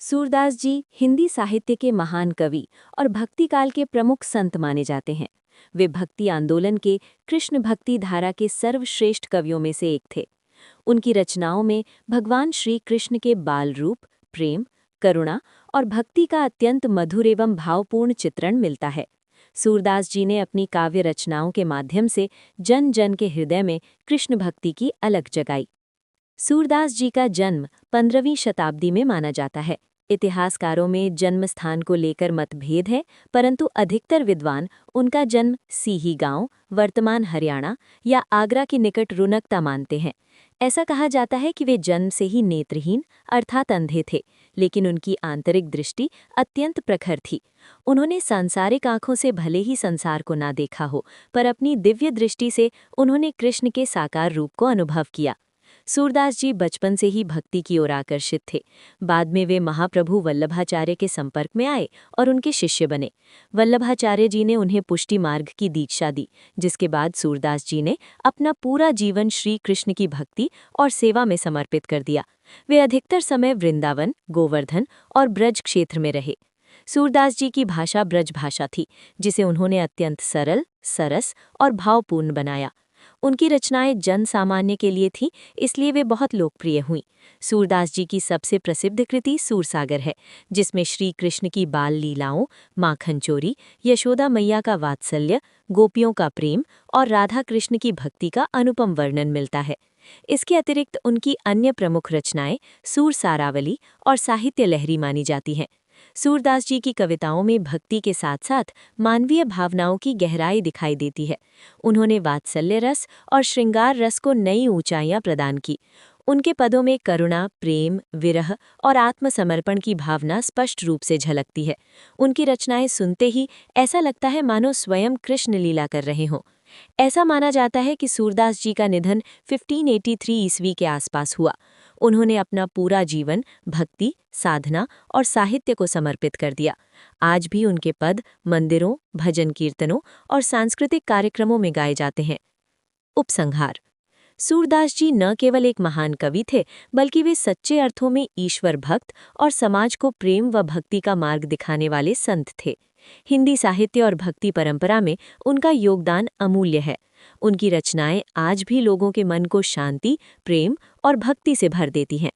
सूरदास जी हिंदी साहित्य के महान कवि और भक्ति काल के प्रमुख संत माने जाते हैं। वे भक्ति आंदोलन के कृष्ण भक्ति धारा के सर्वश्रेष्ठ कवियों में से एक थे। उनकी रचनाओं में भगवान श्री कृष्ण के बाल रूप, प्रेम, करुणा और भक्ति का अत्यंत मधुर एवं भावपूर्ण चित्रण मिलता है। सूरदास जी ने अपनी काव्य रचनाओं के माध्यम से जन जन के हृदय में कृष्ण भक्ति की अलग जगाई। सूरदास जी का जन्म 15वीं शताब्दी में माना जाता है। इतिहासकारों में जन्म स्थान को लेकर मतभेद है, परंतु अधिकतर विद्वान उनका जन्म सीही गांव, वर्तमान हरियाणा या आगरा के निकट रुनकता मानते हैं। ऐसा कहा जाता है कि वे जन्म से ही नेत्रहीन अर्थात अंधे थे, लेकिन उनकी आंतरिक दृष्टि अत्यंत प्रखर थी। उन्होंने सांसारिक आंखों से भले ही संसार को ना देखा हो, पर अपनी दिव्य दृष्टि से उन्होंने कृष्ण के साकार रूप को अनुभव किया। सूरदास जी बचपन से ही भक्ति की ओर आकर्षित थे। बाद में वे महाप्रभु वल्लभाचार्य के संपर्क में आए और उनके शिष्य बने। वल्लभाचार्य जी ने उन्हें पुष्टि मार्ग की दीक्षा दी, जिसके बाद सूरदास जी ने अपना पूरा जीवन श्री कृष्ण की भक्ति और सेवा में समर्पित कर दिया। वे अधिकतर समय वृंदावन, गोवर्धन और ब्रज क्षेत्र में रहे। सूरदास जी की भाषा ब्रज भाषा थी, जिसे उन्होंने अत्यंत सरल, सरस और भावपूर्ण बनाया। उनकी रचनाएं जन सामान्य के लिए थीं, इसलिए वे बहुत लोकप्रिय हुईं। सूरदास जी की सबसे प्रसिद्ध कृति सूरसागर है, जिसमें श्री कृष्ण की बाल लीलाओं, माखन चोरी, यशोदा मैया का वात्सल्य, गोपियों का प्रेम और राधा कृष्ण की भक्ति का अनुपम वर्णन मिलता है। इसके अतिरिक्त उनकी अन्य प्रमुख रचनाएं सूर सारावली और साहित्य लहरी मानी जाती हैं। सूरदास जी की कविताओं में भक्ति के साथ साथ मानवीय भावनाओं की गहराई दिखाई देती है। उन्होंने वात्सल्य रस और श्रृंगार रस को नई ऊंचाइयां प्रदान की। उनके पदों में करुणा, प्रेम, विरह और आत्मसमर्पण की भावना स्पष्ट रूप से झलकती है। उनकी रचनाएं सुनते ही ऐसा लगता है मानो स्वयं कृष्ण लीला कर रहे हों। ऐसा माना जाता है कि सूरदास जी का निधन 1583 ईस्वी के आसपास हुआ। उन्होंने अपना पूरा जीवन भक्ति, साधना और साहित्य को समर्पित कर दिया। आज भी उनके पद मंदिरों, भजन कीर्तनों और सांस्कृतिक कार्यक्रमों में गाए जाते हैं। उपसंहार: सूरदास जी न केवल एक महान कवि थे, बल्कि वे सच्चे अर्थों में ईश्वर भक्त और समाज को प्रेम व भक्ति का मार्ग दिखाने वाले संत थे। हिंदी साहित्य और भक्ति परंपरा में उनका योगदान अमूल्य है। उनकी रचनाएं आज भी लोगों के मन को शांति, प्रेम और भक्ति से भर देती हैं।